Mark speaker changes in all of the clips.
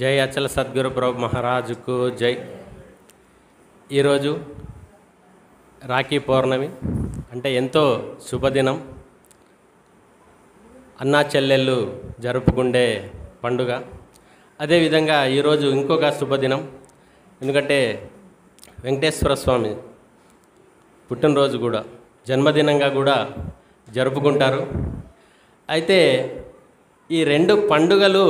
Speaker 1: జై అచల సద్గురు ప్రభు మహారాజుకు జై. ఈరోజు రాఖీ పౌర్ణమి అంటే ఎంతో శుభదినం. అన్నా చెల్లెళ్ళు జరుపుకుండే పండుగ. అదేవిధంగా ఈరోజు ఇంకొక శుభదినం, ఎందుకంటే వెంకటేశ్వర స్వామి పుట్టినరోజు కూడా జన్మదినంగా కూడా జరుపుకుంటారు. అయితే ఈ రెండు పండుగలు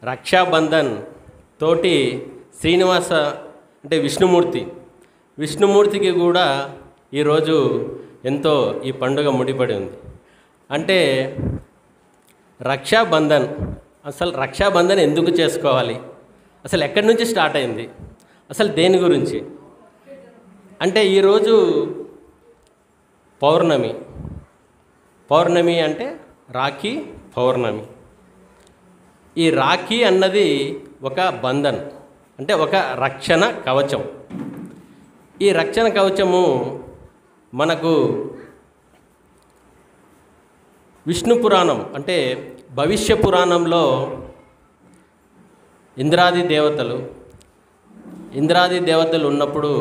Speaker 1: రక్షాబంధన్ తోటి శ్రీనివాస అంటే విష్ణుమూర్తికి కూడా ఈరోజు ఎంతో ఈ పండుగ ముడిపడి ఉంది. అంటే రక్షాబంధన్ ఎందుకు చేసుకోవాలి, అసలు ఎక్కడి నుంచి స్టార్ట్ అయింది, అసలు దేని గురించి అంటే ఈరోజు పౌర్ణమి అంటే రాఖీ పౌర్ణమి. ఈ రాఖీ అన్నది ఒక బంధన్ అంటే ఒక రక్షణ కవచం. ఈ రక్షణ కవచము మనకు విష్ణు పురాణం అంటే భవిష్య పురాణంలో ఇంద్రాది దేవతలు ఉన్నప్పుడు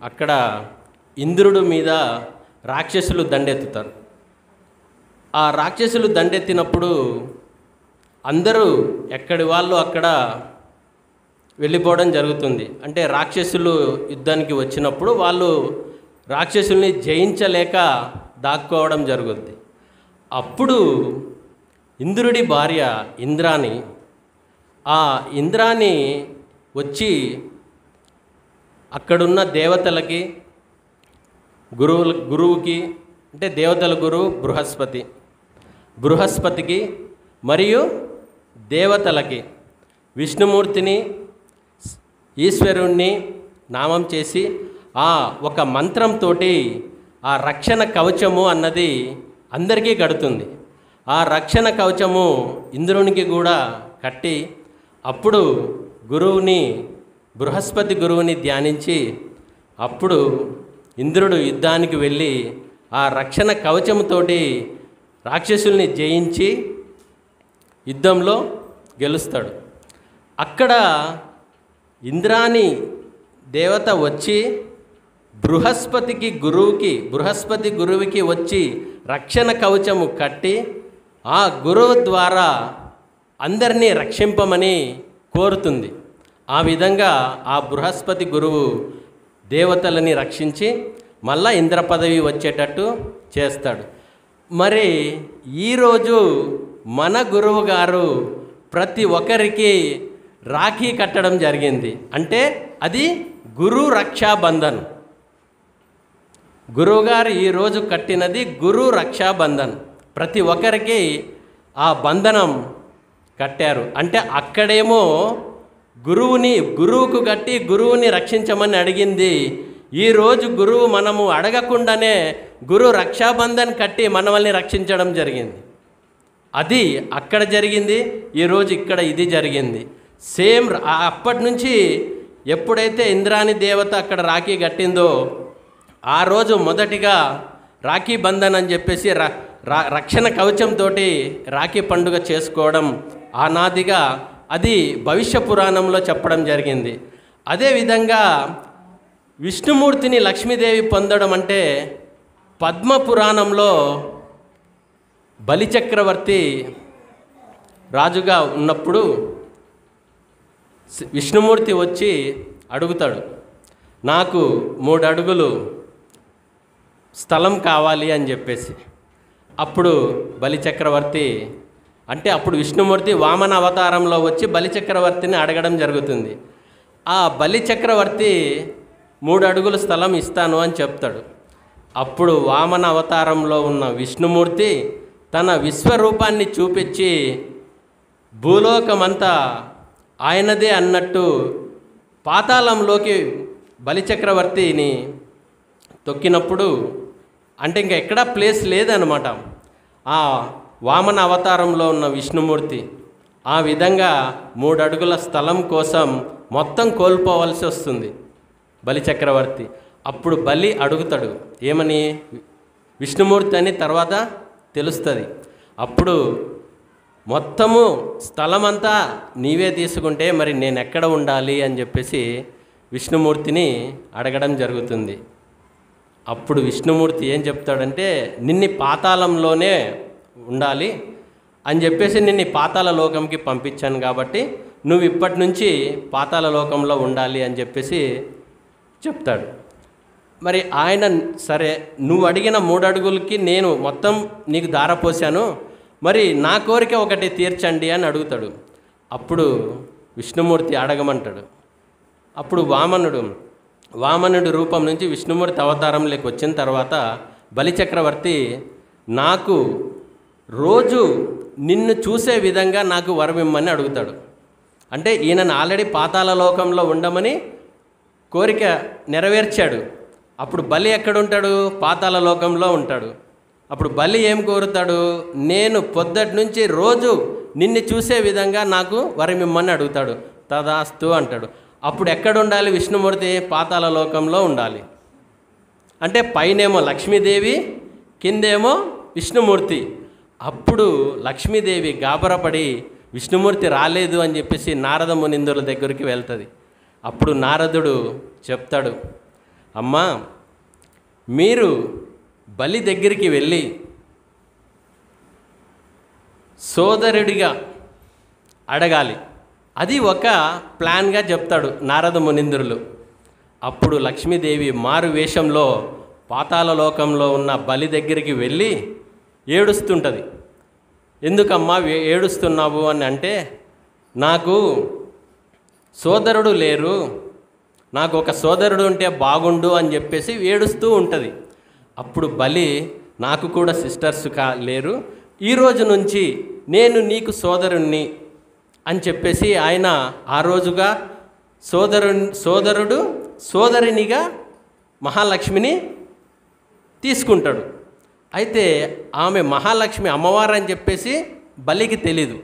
Speaker 1: అక్కడ ఇంద్రుడి మీద రాక్షసులు దండెత్తుతారు. ఆ రాక్షసులు దండెత్తినప్పుడు అందరూ ఎక్కడి వాళ్ళు అక్కడ వెళ్ళిపోవడం జరుగుతుంది. అంటే రాక్షసులు యుద్ధానికి వచ్చినప్పుడు వాళ్ళు రాక్షసుల్ని జయించలేక దాక్కోవడం జరుగుద్ది. అప్పుడు ఇంద్రుడి భార్య ఇంద్రాణి వచ్చి అక్కడున్న దేవతలకి గురువుకి అంటే దేవతల గురువు బృహస్పతికి మరియు దేవతలకి విష్ణుమూర్తిని ఈశ్వరుణ్ణి నామం చేసి ఒక మంత్రంతో ఆ రక్షణ కవచము అన్నది అందరికీ కడుతుంది. ఆ రక్షణ కవచము ఇంద్రునికి కూడా కట్టి అప్పుడు బృహస్పతి గురువుని ధ్యానించి అప్పుడు ఇంద్రుడు యుద్ధానికి వెళ్ళి ఆ రక్షణ కవచముతోటి రాక్షసుల్ని జయించి యుద్ధంలో గెలుస్తాడు. అక్కడ ఇంద్రాణి దేవత వచ్చి బృహస్పతి గురువుకి వచ్చి రక్షణ కవచము కట్టి ఆ గురువు ద్వారా అందరినీ రక్షింపమని కోరుతుంది. ఆ విధంగా ఆ బృహస్పతి గురువు దేవతలని రక్షించి మళ్ళా ఇంద్ర పదవి వచ్చేటట్టు చేస్తాడు. మరి ఈరోజు మన గురువు గారు ప్రతి ఒక్కరికి రాఖీ కట్టడం జరిగింది. అంటే అది గురు రక్షాబంధన్. గురువుగారు ఈరోజు కట్టినది గురు రక్షాబంధన్. ప్రతి ఒక్కరికి ఆ బంధనం కట్టారు. అంటే అక్కడేమో గురువుకు కట్టి గురువుని రక్షించమని అడిగింది. ఈరోజు గురువు మనము అడగకుండానే గురు రక్షాబంధన్ కట్టి మనల్ని రక్షించడం జరిగింది. అది అక్కడ జరిగింది, ఈరోజు ఇక్కడ ఇది జరిగింది. సేమ్ అప్పటి నుంచి ఎప్పుడైతే ఇంద్రాణి దేవత అక్కడ రాఖీ కట్టిందో ఆ రోజు మొదటిగా రాఖీ బంధన్ అని చెప్పేసి రక్షణ కవచంతో రాఖీ పండుగ చేసుకోవడం ఆనాదిగా అది భవిష్య పురాణంలో చెప్పడం జరిగింది. అదేవిధంగా విష్ణుమూర్తిని లక్ష్మీదేవి పొందడం అంటే పద్మ పురాణంలో బలిచక్రవర్తి రాజుగా ఉన్నప్పుడు విష్ణుమూర్తి వచ్చి అడుగుతాడు, నాకు 3 అడుగులు స్థలం కావాలి అని చెప్పేసి. అప్పుడు బలిచక్రవర్తి అంటే అప్పుడు విష్ణుమూర్తి వామన అవతారంలో వచ్చి బలిచక్రవర్తిని అడగడం జరుగుతుంది. ఆ బలిచక్రవర్తి 3 అడుగుల స్థలం ఇస్తాను అని చెప్తాడు. అప్పుడు వామన అవతారంలో ఉన్న విష్ణుమూర్తి తన విశ్వరూపాన్ని చూపించి భూలోకమంతా ఆయనదే అన్నట్టు పాతాళంలోకి బలిచక్రవర్తిని తొక్కినప్పుడు అంటే ఇంకా ఎక్కడా ప్లేస్ లేదనమాట ఆ వామన అవతారంలో ఉన్న విష్ణుమూర్తి. ఆ విధంగా 3 అడుగుల స్థలం కోసం మొత్తం కోల్పోవలసి వస్తుంది బలిచక్రవర్తి. అప్పుడు బలి అడుగుతాడు ఏమని, విష్ణుమూర్తి అని తర్వాత తెలుస్తుంది. అప్పుడు మొత్తము స్థలమంతా నీవే తీసుకుంటే మరి నేను ఎక్కడ ఉండాలి అని చెప్పేసి విష్ణుమూర్తిని అడగడం జరుగుతుంది. అప్పుడు విష్ణుమూర్తి ఏం చెప్తాడంటే, నిన్ను పాతాళంలోనే ఉండాలి అని చెప్పేసి నిన్ను పాతాళ లోకంకి పంపించాను కాబట్టి నువ్వు ఇప్పటి నుంచి పాతాళ లోకంలో ఉండాలి అని చెప్పేసి చెప్తాడు. మరి ఆయన సరే నువ్వు అడిగిన 3 అడుగులకి నేను మొత్తం నీకు ధారపోసాను, మరి నా కోరిక ఒకటి తీర్చండి అని అడుగుతాడు. అప్పుడు విష్ణుమూర్తి అడగమంటాడు. అప్పుడు వామనుడు రూపం నుంచి విష్ణుమూర్తి అవతారంలోకి వచ్చిన తర్వాత బలిచక్రవర్తి నాకు రోజు నిన్ను చూసే విధంగా నాకు వరమిమ్మని అడుగుతాడు. అంటే ఈయనను ఆల్రెడీ పాతాళ లోకంలో ఉండమని కోరిక నెరవేర్చాడు. అప్పుడు బలి ఎక్కడుంటాడు? పాతాళ లోకంలో ఉంటాడు. అప్పుడు బలి ఏం కోరుతాడు? నేను పొద్దటి నుంచి రోజు నిన్ను చూసే విధంగా నాకు వరమిమ్మని అడుగుతాడు. తదాస్తు అంటాడు. అప్పుడు ఎక్కడ ఉండాలి విష్ణుమూర్తి? పాతాళ లోకంలో ఉండాలి. అంటే పైనేమో లక్ష్మీదేవి, కిందేమో విష్ణుమూర్తి. అప్పుడు లక్ష్మీదేవి గాబరపడి విష్ణుమూర్తి రాలేదు అని చెప్పేసి నారద మునిందుల దగ్గరికి వెళ్తుంది. అప్పుడు నారదుడు చెప్తాడు, అమ్మా మీరు బలి దగ్గరికి వెళ్ళి సోదరుడిగా అడగాలి. అది ఒక ప్లాన్గా చెప్తాడు నారద మునింద్రులు. అప్పుడు లక్ష్మీదేవి మారు వేషంలో పాతాళ లోకంలో ఉన్న బలి దగ్గరికి వెళ్ళి ఏడుస్తుంటుంది. ఎందుకమ్మా ఏడుస్తున్నావు అని అంటే, నాకు సోదరుడు లేరు, నాకు ఒక సోదరుడు ఉంటే బాగుండు అని చెప్పేసి ఏడుస్తూ ఉంటుంది. అప్పుడు బలి నాకు కూడా సిస్టర్స్ లేరు, ఈరోజు నుంచి నేను నీకు సోదరుణ్ణి అని చెప్పేసి ఆయన ఆ రోజుగా సోదరుడు సోదరినిగా మహాలక్ష్మిని తీసుకుంటాడు. అయితే ఆమె మహాలక్ష్మి అమ్మవారు అని చెప్పేసి బలికి తెలీదు.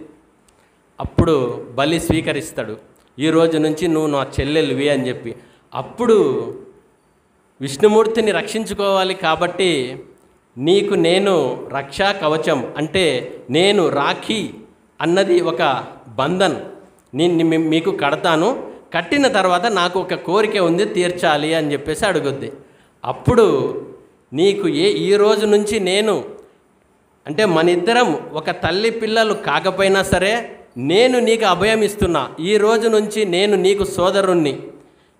Speaker 1: అప్పుడు బలి స్వీకరిస్తాడు, ఈరోజు నుంచి నువ్వు నా చెల్లెలివి అని చెప్పి. అప్పుడు విష్ణుమూర్తిని రక్షించుకోవాలి కాబట్టి నీకు నేను రక్షా కవచం అంటే నేను రాఖీ అన్నది ఒక బంధన్ నేను మీకు కడతాను, కట్టిన తర్వాత నాకు ఒక కోరిక ఉంది తీర్చాలి అని చెప్పేసి అడుగుద్ది. అప్పుడు నీకు ఈ రోజు నుంచి నేను అంటే మన ఇద్దరం ఒక తల్లి పిల్లలు కాకపోయినా సరే నేను నీకు అభయం ఇస్తున్నా, ఈ రోజు నుంచి నేను నీకు సోదరుణ్ణి,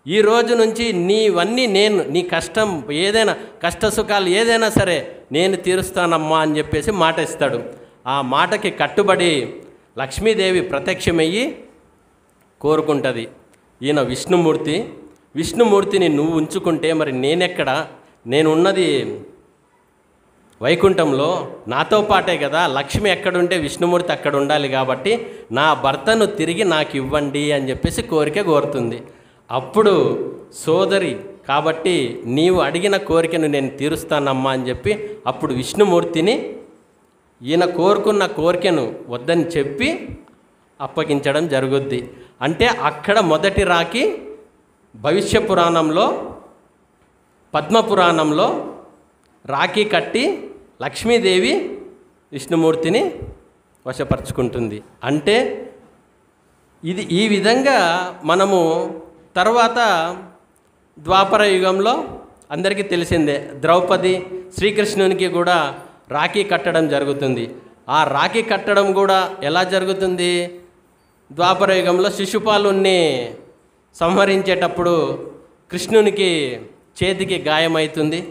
Speaker 1: ఈ రోజు నుంచి నీవన్నీ నేను నీ కష్టం ఏదైనా కష్ట సుఖాలు ఏదైనా సరే నేను తీరుస్తానమ్మా అని చెప్పేసి మాట ఇస్తాడు. ఆ మాటకి కట్టుబడి లక్ష్మీదేవి ప్రత్యక్షమయ్యి కోరుకుంటుంది, ఈయన విష్ణుమూర్తిని నువ్వు ఉంచుకుంటే మరి నేనెక్కడ, నేను ఉన్నది వైకుంఠంలో, నాతో పాటే కదా, లక్ష్మి ఎక్కడుంటే విష్ణుమూర్తి అక్కడ ఉండాలి కాబట్టి నా భర్తను తిరిగి నాకు ఇవ్వండి అని చెప్పేసి కోరుతుంది. అప్పుడు సోదరి కాబట్టి నీవు అడిగిన కోరికను నేను తీరుస్తానమ్మా అని చెప్పి అప్పుడు విష్ణుమూర్తిని ఈయన కోరుకున్న కోరికను వద్దని చెప్పి అప్పగించడం జరుగుద్ది. అంటే అక్కడ మొదటి రాకి భవిష్య పురాణంలో పద్మపురాణంలో రాఖీ కట్టి లక్ష్మీదేవి విష్ణుమూర్తిని వశపరుచుకుంటుంది. అంటే ఇది ఈ విధంగా మనము తర్వాత ద్వాపర యుగంలో అందరికీ తెలిసిందే ద్రౌపది శ్రీకృష్ణునికి కూడా రాఖీ కట్టడం జరుగుతుంది. ఆ రాఖీ కట్టడం కూడా ఎలా జరుగుతుంది? ద్వాపర యుగంలో శిశుపాలుని సంహరించేటప్పుడు కృష్ణునికి చేతికి గాయమవుతుంది.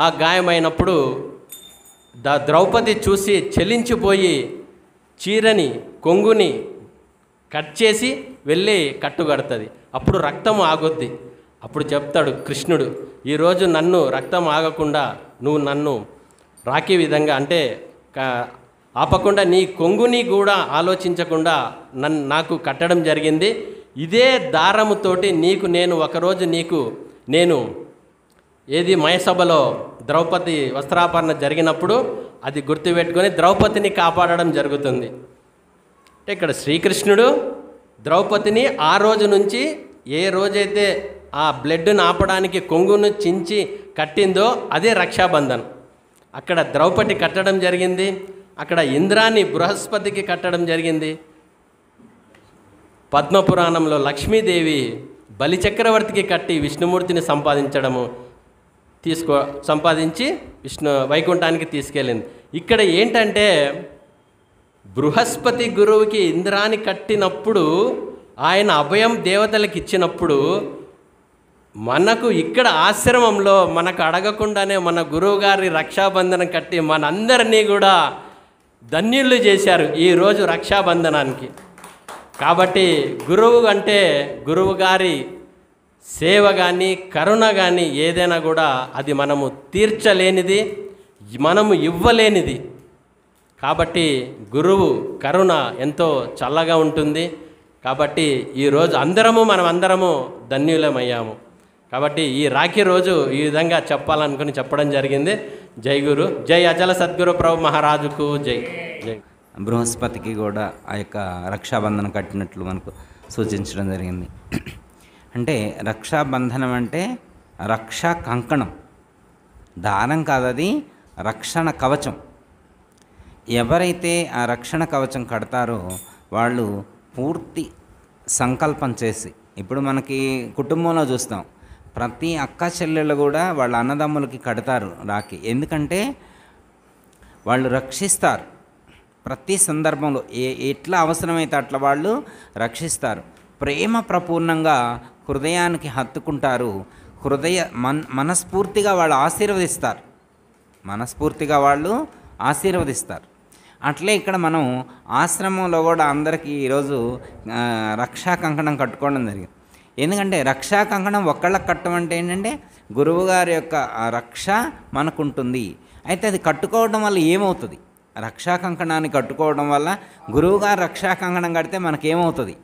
Speaker 1: ఆ గాయమైనప్పుడు ద్రౌపది చూసి చలించిపోయి చీరని కొంగుని కట్ చేసి వెళ్ళి కట్టుకడుతుంది. అప్పుడు రక్తం ఆగుద్ది. అప్పుడు చెప్తాడు కృష్ణుడు, ఈరోజు నన్ను రక్తం ఆగకుండా నువ్వు నన్ను రాఖీ విధంగా అంటే ఆపకుండా నీ కొంగుని కూడా ఆలోచించకుండా నాకు కట్టడం జరిగింది. ఇదే దారముతోటి నేను ఒకరోజు నేను ఏది మయసభలో ద్రౌపది వస్త్రాపరణ జరిగినప్పుడు అది గుర్తుపెట్టుకొని ద్రౌపదిని కాపాడడం జరుగుతుంది. అంటే ఇక్కడ శ్రీకృష్ణుడు ద్రౌపదిని ఆ రోజు నుంచి ఏ రోజైతే ఆ బ్లడ్ను ఆపడానికి కొంగును చించి కట్టిందో అదే రక్షాబంధన్. అక్కడ ద్రౌపది కట్టడం జరిగింది. అక్కడ ఇంద్రాన్ని బృహస్పతికి కట్టడం జరిగింది. పద్మపురాణంలో లక్ష్మీదేవి బలిచక్రవర్తికి కట్టి విష్ణుమూర్తిని సంపాదించి వైకుంఠానికి తీసుకెళ్ళింది. ఇక్కడ ఏంటంటే బృహస్పతి గురువుకి ఇంద్రాన్ని కట్టినప్పుడు ఆయన అభయం దేవతలకు ఇచ్చినప్పుడు మనకు ఇక్కడ ఆశ్రమంలో మనకు అడగకుండానే మన గురువుగారి రక్షాబంధనం కట్టి మనందరినీ కూడా ధన్యులు చేశారు ఈరోజు రక్షాబంధనానికి. కాబట్టి గురువు అంటే గురువు గారి సేవ కానీ కరుణ కానీ ఏదైనా కూడా అది మనము తీర్చలేనిది, మనము ఇవ్వలేనిది. కాబట్టి గురువు కరుణ ఎంతో చల్లగా ఉంటుంది. కాబట్టి ఈరోజు మనమందరము ధన్యులమయ్యాము. కాబట్టి ఈ రాఖీ రోజు ఈ విధంగా చెప్పాలనుకుని చెప్పడం జరిగింది. జై గురు, జై అచల సద్గురు ప్రభు మహారాజుకు జై. జై.
Speaker 2: బృహస్పతికి కూడా ఆ యొక్క రక్షాబంధనం కట్టినట్లు మనకు సూచించడం జరిగింది. అంటే రక్షాబంధనం అంటే రక్షా కంకణం, దారం కాదది, రక్షణ కవచం. ఎవరైతే ఆ రక్షణ కవచం కడతారో వాళ్ళు పూర్తి సంకల్పం చేసి, ఇప్పుడు మనకి కుటుంబంలో చూస్తాం, ప్రతి అక్క చెల్లెళ్ళు కూడా వాళ్ళ అన్నదమ్ములకి కడతారు రాఖీ. ఎందుకంటే వాళ్ళు రక్షిస్తారు. ప్రతి సందర్భంలో ఎట్లా అవసరమైతే అట్లా వాళ్ళు రక్షిస్తారు. ప్రేమ ప్రపూర్ణంగా హృదయానికి హత్తుకుంటారు. మనస్ఫూర్తిగా వాళ్ళు ఆశీర్వదిస్తారు. అట్లే ఇక్కడ మనం ఆశ్రమంలో కూడా అందరికీ ఈరోజు రక్షా కంకణం కట్టుకోవడం జరిగింది. ఎందుకంటే రక్షా కంకణం ఒక్కళ్ళకి కట్టమంటే ఏంటంటే గురువుగారి యొక్క రక్ష మనకుంటుంది. అయితే అది కట్టుకోవడం వల్ల ఏమవుతుంది? రక్షా కంకణాన్ని కట్టుకోవడం వల్ల గురువుగారు రక్షా కంకణం కడితే మనకేమవుతుంది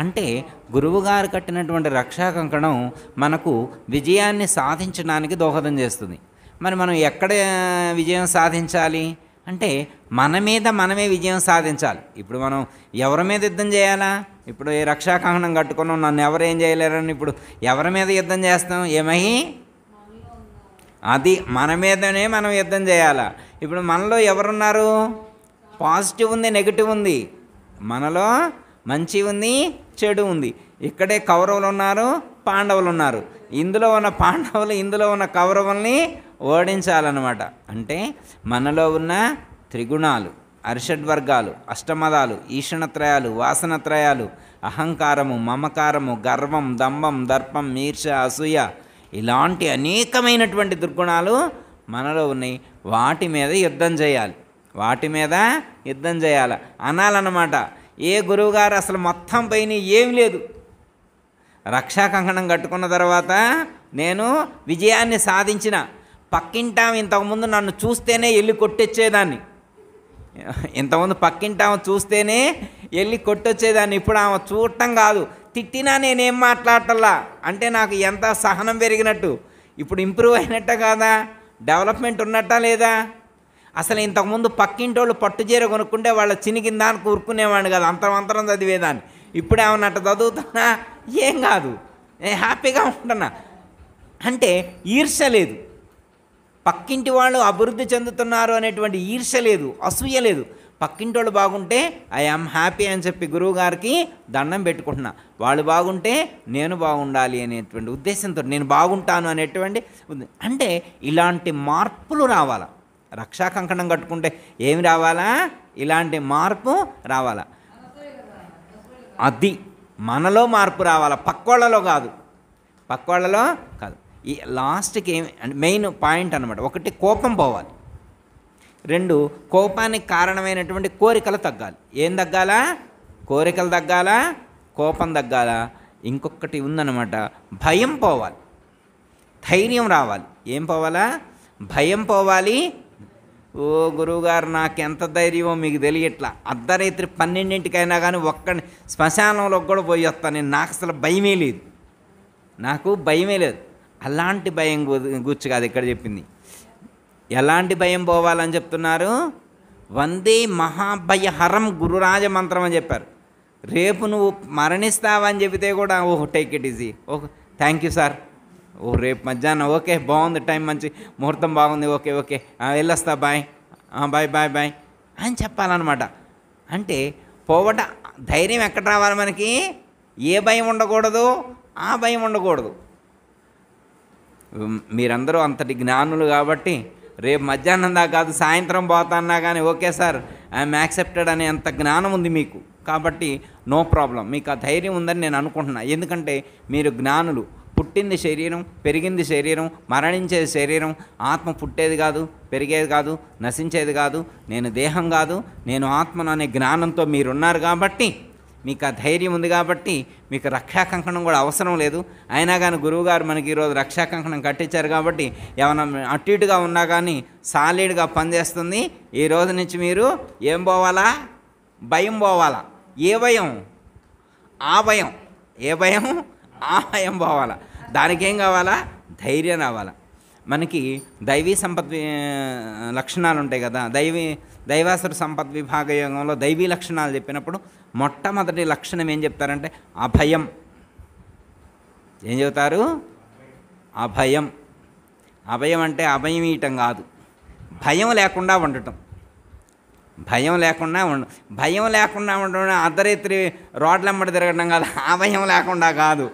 Speaker 2: అంటే, గురువుగారు కట్టినటువంటి రక్షా కంకణం మనకు విజయాన్ని సాధించడానికి దోహదం చేస్తుంది. మరి మనం ఎక్కడ విజయం సాధించాలి అంటే మన మీద మనమే విజయం సాధించాలి. ఇప్పుడు మనం ఎవరి మీద యుద్ధం చేయాలా? ఇప్పుడు ఈ రక్షా కంకణం కట్టుకున్నాం, నన్ను ఎవరేం చేయలేరని ఇప్పుడు ఎవరి మీద యుద్ధం చేస్తాం? అది మన మీదనే మనం యుద్ధం చేయాలా. ఇప్పుడు మనలో ఎవరున్నారు? పాజిటివ్ ఉంది, నెగిటివ్ ఉంది. మనలో మంచి ఉంది, చెడు ఉంది. ఇక్కడే కౌరవులు ఉన్నారు, పాండవులు ఉన్నారు. ఇందులో ఉన్న పాండవులు ఇందులో ఉన్న కౌరవుల్ని ఓడించాలన్నమాట. అంటే మనలో ఉన్న త్రిగుణాలు, అరిషడ్వర్గాలు, అష్టమదాలు, ఈషణత్రయాలు, వాసనత్రయాలు, అహంకారము, మమకారము, గర్వం, దంభం, దర్పం, ఈర్ష, అసూయ, ఇలాంటి అనేకమైనటువంటి దుర్గుణాలు మనలో ఉన్నాయి. వాటి మీద యుద్ధం చేయాలి అనాలన్నమాట. ఏ గురువుగారు అసలు మొత్తం పైన ఏం లేదు, రక్షా కంకణం కట్టుకున్న తర్వాత నేను విజయాన్ని సాధించిన, పక్కింటాం ఇంతకుముందు నన్ను చూస్తేనే వెళ్ళి కొట్టొచ్చేదాన్ని, చూస్తేనే వెళ్ళి కొట్టొచ్చేదాన్ని. ఇప్పుడు ఆమె చూడటం కాదు, తిట్టినా నేనేం మాట్లాడటల్లా అంటే నాకు ఎంత సహనం పెరిగినట్టు. ఇప్పుడు ఇంప్రూవ్ అయినట్ట కాదా? డెవలప్మెంట్ ఉన్నట్టా లేదా? అసలు ఇంతకుముందు పక్కింటోళ్ళు పట్టుచీర కొనుక్కుంటే వాళ్ళ చినికిన దానికి ఊరుకునేవాడిని కదా, అంతరం చదివేదాన్ని. ఇప్పుడు ఏమన్నా అట్ట చదువుతున్నా ఏం కాదు, నేను హ్యాపీగా ఉంటున్నా. అంటే ఈర్ష లేదు, పక్కింటి వాళ్ళు అభివృద్ధి చెందుతున్నారు అనేటువంటి ఈర్ష లేదు, అసూయ లేదు. పక్కింటోళ్ళు బాగుంటే ఐ యామ్ హ్యాపీ అని చెప్పి గురువుగారికి దండం పెట్టుకుంటున్నా. వాళ్ళు బాగుంటే నేను బాగుండాలి అనేటువంటి ఉద్దేశంతో నేను బాగుంటాను అనేటువంటి. అంటే ఇలాంటి మార్పులు రావాలా. రక్షా కంకణం కట్టుకుంటే ఏమి రావాలా? ఇలాంటి మార్పు రావాలా. అది మనలో మార్పు రావాలా, పక్కోళ్ళలో కాదు. ఈ లాస్ట్కి ఏమి అంటే మెయిన్ పాయింట్ అనమాట. ఒకటి, కోపం పోవాలి. 2, కోపానికి కారణమైనటువంటి కోరికలు తగ్గాలి. ఏం తగ్గాలా? కోరికలు తగ్గాలా, కోపం తగ్గాలా. ఇంకొకటి ఉందన్నమాట, భయం పోవాలి, ధైర్యం రావాలి. ఏం పోవాలా? భయం పోవాలి. ఓ గురువుగారు నాకెంత ధైర్యమో మీకు తెలియట్లా, అర్ధరాత్రి 12ంటికైనా కానీ ఒక్కడిని శ్మశానంలోకి కూడా పోయి వస్తాను, నాకు అసలు భయమే లేదు. అలాంటి భయం గురించి కాదు ఇక్కడ చెప్పింది. ఎలాంటి భయం పోవాలని చెప్తున్నారు? వందే మహాభయహరం గురురాజ మంత్రం అని చెప్పారు. రేపు నువ్వు మరణిస్తావని చెబితే కూడా ఓహో టేక్ ఇట్ ఈజీ, ఓహో థ్యాంక్ యూ సార్, రేపు మధ్యాహ్నం ఓకే బాగుంది, టైం మంచి ముహూర్తం బాగుంది, ఓకే వెళ్ళొస్తా, బాయ్. అని చెప్పాలన్నమాట. అంటే పోవట ధైర్యం ఎక్కడ రావాలి మనకి? ఏ భయం ఉండకూడదు, ఆ భయం ఉండకూడదు. మీరందరూ అంతటి జ్ఞానులు కాబట్టి రేపు మధ్యాహ్నం దాకా కాదు, సాయంత్రం పోతాన్నా కానీ ఓకే సార్ ఐఎమ్ యాక్సెప్టెడ్ అనే అంత జ్ఞానం ఉంది మీకు. కాబట్టి నో ప్రాబ్లం, మీకు ఆ ధైర్యం ఉందని నేను అనుకుంటున్నా. ఎందుకంటే మీరు జ్ఞానులు. పుట్టింది శరీరం, పెరిగింది శరీరం, మరణించేది శరీరం. ఆత్మ పుట్టేది కాదు, పెరిగేది కాదు, నశించేది కాదు. నేను దేహం కాదు, నేను ఆత్మను అనే జ్ఞానంతో మీరున్నారు కాబట్టి, మీకు ఆ ధైర్యం ఉంది కాబట్టి మీకు రక్షా కంకణం కూడా అవసరం లేదు. అయినా కానీ గురువుగారు మనకి ఈరోజు రక్షా కంకణం కట్టించారు కాబట్టి ఏమైనా అటు ఇటుగా ఉన్నా కానీ సాలిడ్గా పనిచేస్తుంది. ఈ రోజు నుంచి మీరు ఏం పోవాలా? భయం పోవాలా. ఏ భయం? ఆ భయం. ఏ భయం? ఆ భయం పోవాలా. దానికి ఏం కావాలా? ధైర్యం రావాలా. మనకి దైవీ లక్షణాలు ఉంటాయి కదా. దైవాసుర సంపద్ విభాగ యోగంలో దైవీ లక్షణాలు చెప్పినప్పుడు మొట్టమొదటి లక్షణం ఏం చెప్తారంటే అభయం. ఏం చెబుతారు? అభయం. అభయం అంటే అభయం ఇయటం కాదు, భయం లేకుండా ఉండటం. భయం లేకుండా ఉండడం అర్ధరాత్రి రోడ్లెంబడి తిరగడం కాదు, ఆ భయం లేకుండా కాదు.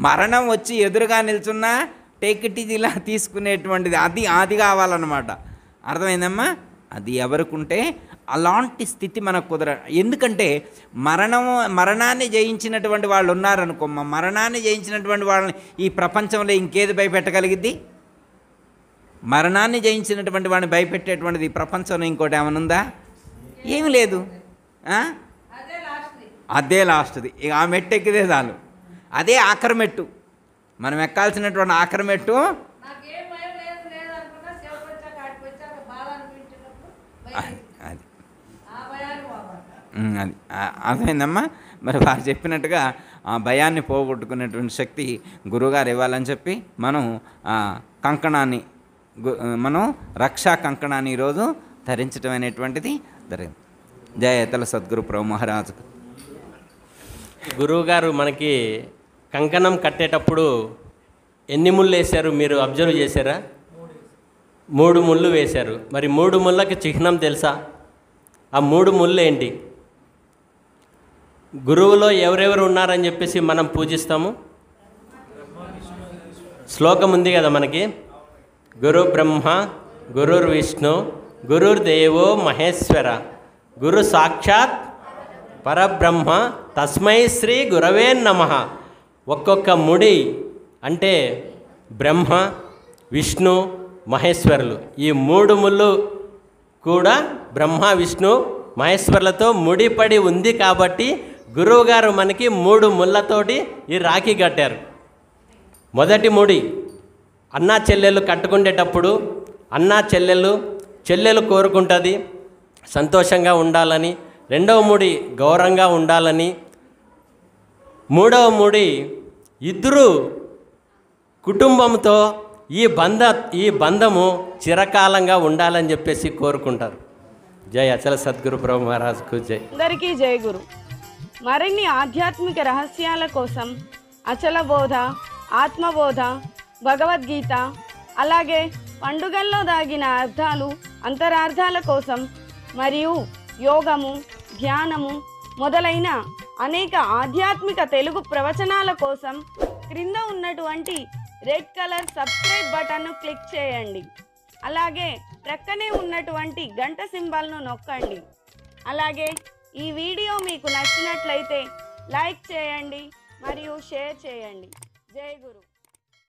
Speaker 2: మరణం వచ్చి ఎదురుగా నిల్చున్నా టేక్ ఇట్ ఈజీలా తీసుకునేటువంటిది అది కావాలన్నమాట. అర్థమైందమ్మా? అది ఎవరికి ఉంటే అలాంటి స్థితి మనకు ఎందుకంటే మరణాన్ని జయించినటువంటి వాళ్ళు ఉన్నారనుకోమ్మా. మరణాన్ని జయించినటువంటి వాళ్ళని ఈ ప్రపంచంలో ఇంకేది భయపెట్టగలిగిద్ది? మరణాన్ని జయించినటువంటి వాడిని భయపెట్టేటువంటిది ఈ ప్రపంచంలో ఇంకోటి ఏమైనా ఉందా? ఏమి లేదు. అదే లాస్ట్ది. ఇక ఆ మెట్టు ఎక్కితే చాలు, అదే ఆఖరి మెట్టు. మనం ఎక్కాల్సినటువంటి ఆఖరి మెట్టు అది. అది అర్థమైందమ్మా? మరి వారు చెప్పినట్టుగా ఆ భయాన్ని పోగొట్టుకునేటువంటి శక్తి గురువుగారు ఇవ్వాలని చెప్పి మనం కంకణాన్ని మనం రక్షా కంకణాన్ని ఈరోజు ధరించడం అనేటువంటిది జరిగింది. జయతల సద్గురు ప్రభు మహారాజు.
Speaker 1: గురువుగారు మనకి కంకణం కట్టేటప్పుడు ఎన్ని ముళ్ళు వేశారు మీరు అబ్జర్వ్ చేశారా? 3 ముళ్ళు వేశారు. మరి 3 ముళ్ళకి చిహ్నం తెలుసా? ఆ 3 ముళ్ళు ఏంటి? గురువులో ఎవరెవరు ఉన్నారని చెప్పేసి మనం పూజిస్తాము. శ్లోకం ఉంది కదా మనకి, గురు బ్రహ్మ గురుర్ విష్ణు గురుర్దేవో మహేశ్వర గురు సాక్షాత్ పరబ్రహ్మ తస్మై శ్రీ గురవే నమః. ఒక్కొక్క ముడి అంటే బ్రహ్మ విష్ణు మహేశ్వరులు. ఈ 3 ముళ్ళు కూడా బ్రహ్మ విష్ణు మహేశ్వరులతో ముడిపడి ఉంది కాబట్టి గురువుగారు మనకి 3 ముళ్ళతోటి ఈ రాఖీ కట్టారు. మొదటి ముడి అన్నా చెల్లెలు కట్టుకునేటప్పుడు చెల్లెలు కోరుకుంటుంది సంతోషంగా ఉండాలని. రెండవ ముడి గౌరవంగా ఉండాలని. మూడవ ముడి ఇద్దరు కుటుంబంతో ఈ బంధము చిరకాలంగా ఉండాలని చెప్పేసి కోరుకుంటారు. జై అచల సద్గురు ప్రభు మహారాజ్కు జై.
Speaker 3: అందరికీ జై గురు. మరిన్ని ఆధ్యాత్మిక రహస్యాల కోసం అచల బోధ, ఆత్మబోధ, భగవద్గీత, అలాగే పండుగల్లో దాగిన అర్థాలు, అంతరార్థాల కోసం మరియు యోగము, ధ్యానము మొదలైన అనేక ఆధ్యాత్మిక తెలుగు ప్రవచనాల కోసం క్రింద ఉన్నటువంటి రెడ్ కలర్ సబ్స్క్రైబ్ బటన్ను క్లిక్ చేయండి. అలాగే ప్రక్కనే ఉన్నటువంటి గంట సింబల్ను నొక్కండి. అలాగే ఈ వీడియో మీకు నచ్చినట్లయితే లైక్ చేయండి మరియు షేర్ చేయండి. జై గురు.